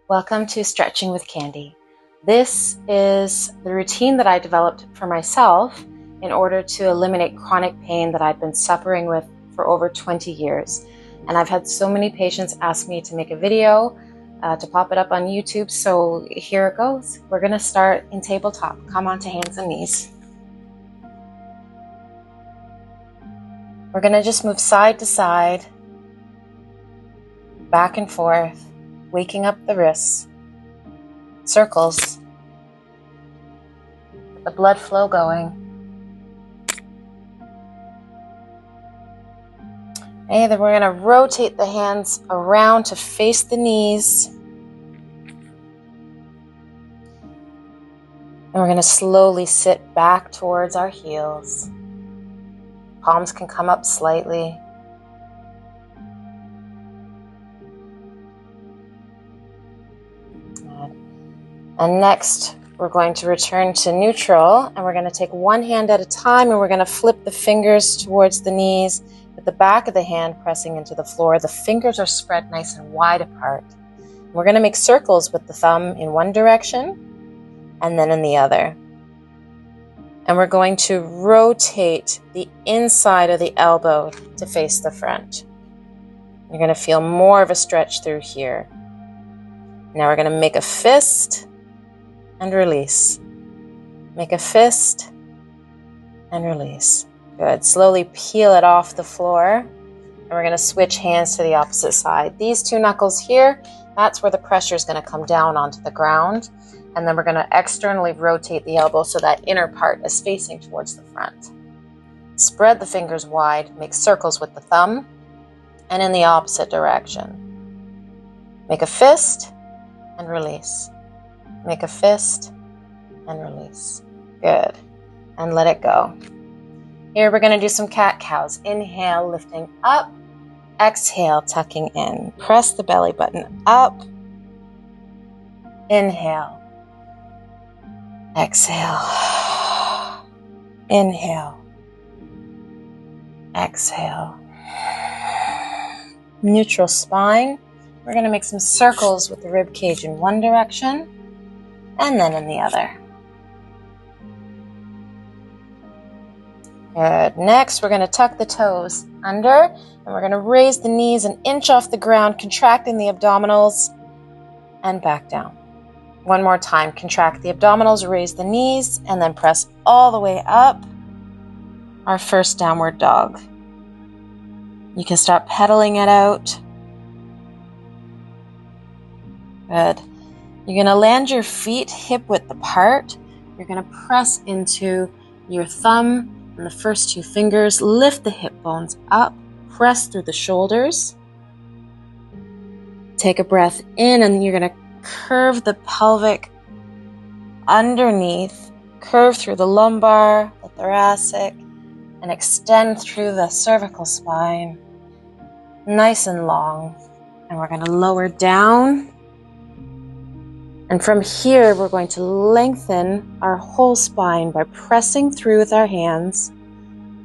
Welcome to Stretching with Candy. This is the routine that I developed for myself in order to eliminate chronic pain that I've been suffering with for over 20 years. And I've had so many patients ask me to make a video, to pop it up on YouTube. So here it goes. We're going to start in tabletop. Come onto hands and knees. We're going to just move side to side, back and forth, waking up the wrists, circles, get the blood flow going. Okay, then we're going to rotate the hands around to face the knees. And we're going to slowly sit back towards our heels. Palms can come up slightly. And next, we're going to return to neutral, and we're going to take one hand at a time, and we're going to flip the fingers towards the knees with the back of the hand pressing into the floor. The fingers are spread nice and wide apart. We're going to make circles with the thumb in one direction and then in the other. And we're going to rotate the inside of the elbow to face the front. You're going to feel more of a stretch through here. Now we're going to make a fist and release. Make a fist and release. Good. Slowly peel it off the floor. And we're going to switch hands to the opposite side. These two knuckles here, that's where the pressure is going to come down onto the ground. And then we're going to externally rotate the elbow so that inner part is facing towards the front. Spread the fingers wide. Make circles with the thumb and in the opposite direction. Make a fist and release. Make a fist and release. Good. And let it go. Here we're going to do some cat-cows. Inhale, lifting up. Exhale, tucking in. Press the belly button up. Inhale. Exhale. Inhale. Exhale. Neutral spine. We're going to make some circles with the rib cage in one direction and then in the other. Good. Next, we're going to tuck the toes under, and we're going to raise the knees an inch off the ground, contracting the abdominals and back down. One more time. Contract the abdominals, raise the knees, and then press all the way up. Our first downward dog. You can start pedaling it out. Good. You're going to land your feet hip width apart. You're going to press into your thumb and the first two fingers. Lift the hip bones up. Press through the shoulders. Take a breath in, and you're going to curve the pelvic underneath. Curve through the lumbar, the thoracic, and extend through the cervical spine. Nice and long. And we're going to lower down. And from here, we're going to lengthen our whole spine by pressing through with our hands,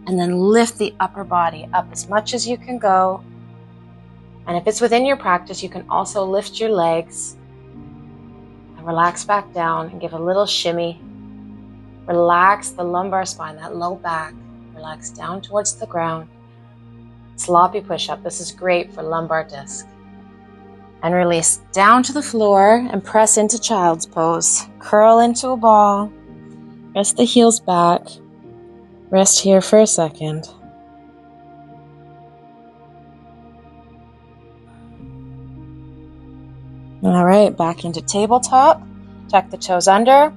and then lift the upper body up as much as you can go. And if it's within your practice, you can also lift your legs and relax back down and give a little shimmy. Relax the lumbar spine, that low back. Relax down towards the ground. Sloppy push-up. This is great for lumbar disc. And release down to the floor and press into child's pose. Curl into a ball. Rest the heels back. Rest here for a second. All right, back into tabletop. Tuck the toes under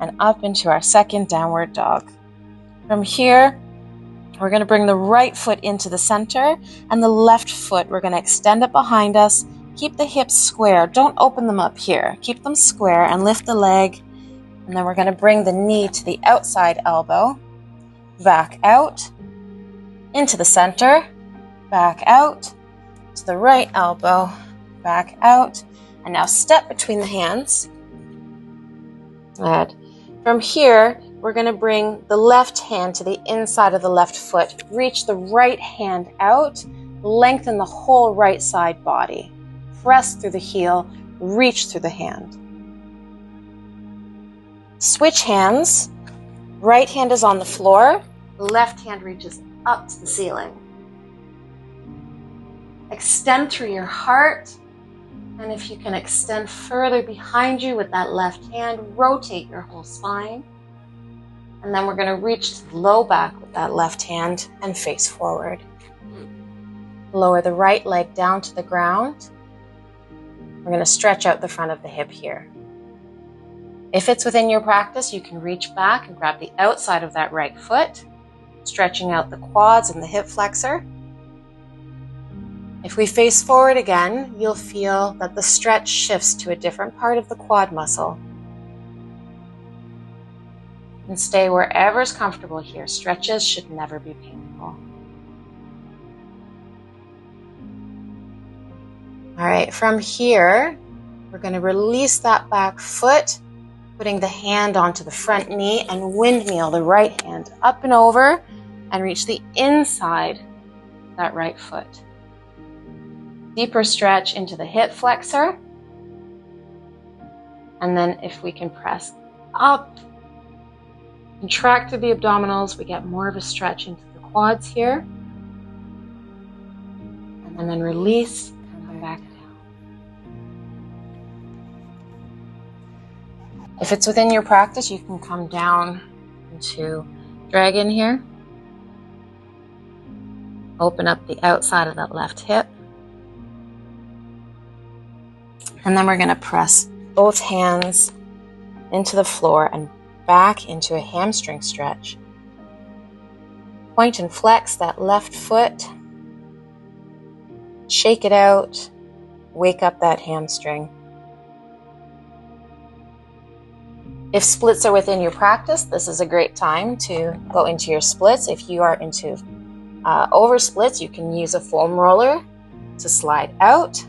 and up into our second downward dog. From here, we're going to bring the right foot into the center, and the left foot, we're going to extend it behind us. Keep the hips square. Don't open them up here. Keep them square and lift the leg. And then we're going to bring the knee to the outside elbow. Back out. Into the center. Back out. To the right elbow. Back out. And now step between the hands. Good. From here, we're going to bring the left hand to the inside of the left foot. Reach the right hand out. Lengthen the whole right side body. Press through the heel, reach through the hand. Switch hands. Right hand is on the floor. Left hand reaches up to the ceiling. Extend through your heart. And if you can extend further behind you with that left hand, rotate your whole spine. And then we're going to reach to the low back with that left hand and face forward. Lower the right leg down to the ground. We're going to stretch out the front of the hip here. If it's within your practice, you can reach back and grab the outside of that right foot, stretching out the quads and the hip flexor. If we face forward again, you'll feel that the stretch shifts to a different part of the quad muscle. And stay wherever is comfortable here. Stretches should never be painful. All right, from here, we're going to release that back foot, putting the hand onto the front knee and windmill the right hand up and over and reach the inside of that right foot. Deeper stretch into the hip flexor. And then if we can press up, contract through the abdominals, we get more of a stretch into the quads here. And then release and come back down. If it's within your practice, you can come down into dragon here. Open up the outside of that left hip. And then we're going to press both hands into the floor and back into a hamstring stretch. Point and flex that left foot. Shake it out. Wake up that hamstring. If splits are within your practice, this is a great time to go into your splits. If you are into over splits, you can use a foam roller to slide out.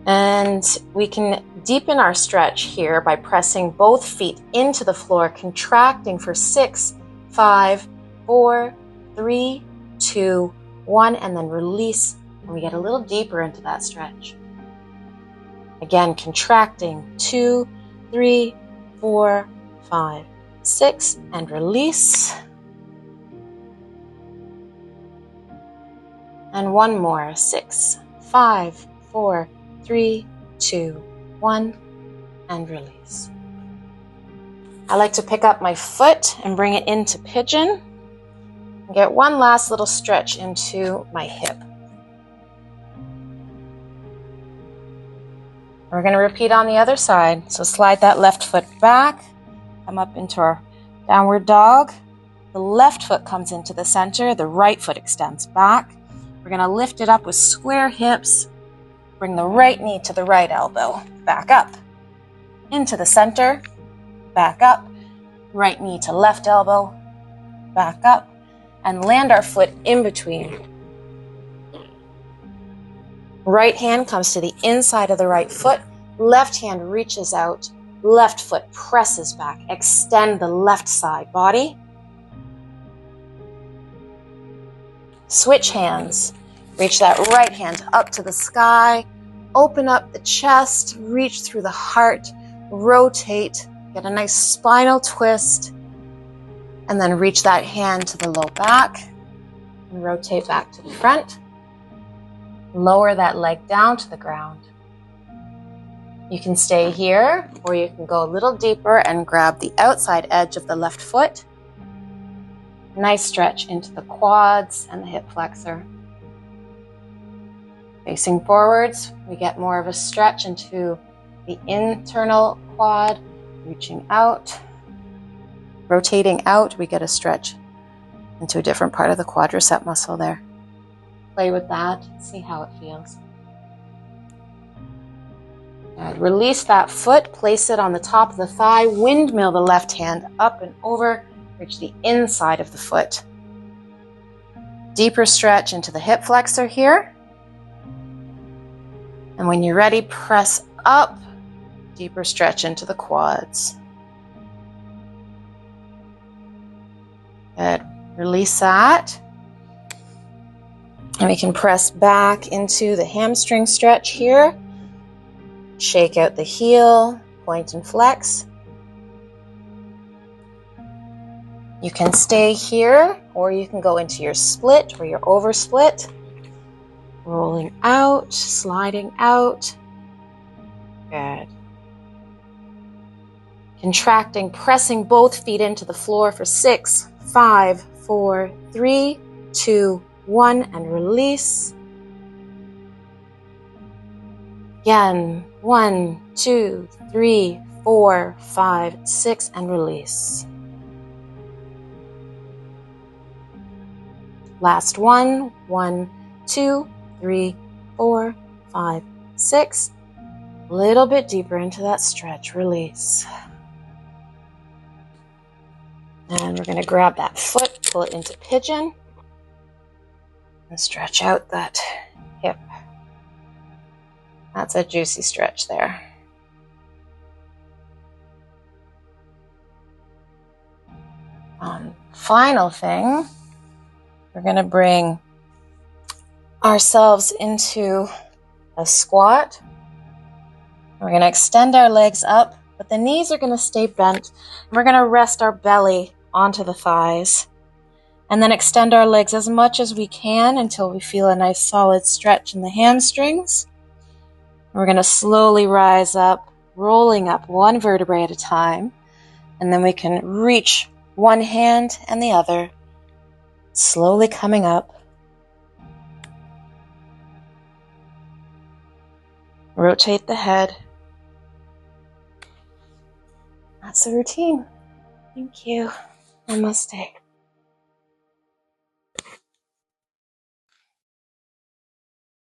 And we can deepen our stretch here by pressing both feet into the floor, contracting for 6, 5, 4, 3, 2, 1, and then release. And we get a little deeper into that stretch. Again, contracting 2, 3, 4, 5, 6, and release. And one more, 6, 5, 4, 3, 2, 1, and release. I like to pick up my foot and bring it into pigeon. And get one last little stretch into my hip. We're going to repeat on the other side. So slide that left foot back, come up into our downward dog. The left foot comes into the center, the right foot extends back. We're going to lift it up with square hips. Bring the right knee to the right elbow, back up. Into the center, back up. Right knee to left elbow, back up. And land our foot in between. Right hand comes to the inside of the right foot. Left hand reaches out. Left foot presses back. Extend the left side body. Switch hands. Reach that right hand up to the sky. Open up the chest. Reach through the heart. Rotate. Get a nice spinal twist. And then reach that hand to the low back. And rotate back to the front. Lower that leg down to the ground. You can stay here, or you can go a little deeper and grab the outside edge of the left foot. Nice stretch into the quads and the hip flexor. Facing forwards, we get more of a stretch into the internal quad, reaching out. Rotating out, we get a stretch into a different part of the quadricep muscle there. Play with that, see how it feels. And release that foot, place it on the top of the thigh, windmill the left hand up and over, reach the inside of the foot. Deeper stretch into the hip flexor here. And when you're ready, press up, deeper stretch into the quads. Good, release that. And we can press back into the hamstring stretch here. Shake out the heel, point and flex. You can stay here, or you can go into your split or your over split. Rolling out, sliding out. Good. Contracting, pressing both feet into the floor for 6, 5, 4, 3, 2, 1, and release. Again, 1, 2, 3, 4, 5, 6, and release. Last one. 1, 2, 3, 4, 5, 6. A little bit deeper into that stretch. Release. And we're going to grab that foot, pull it into pigeon, and stretch out that hip. That's a juicy stretch there. Final thing, we're going to bring ourselves into a squat. We're going to extend our legs up, but the knees are going to stay bent. We're going to rest our belly onto the thighs, and then extend our legs as much as we can until we feel a nice solid stretch in the hamstrings. We're going to slowly rise up, rolling up one vertebrae at a time, and then we can reach one hand and the other, slowly coming up. Rotate the head. That's the routine. Thank you. Namaste.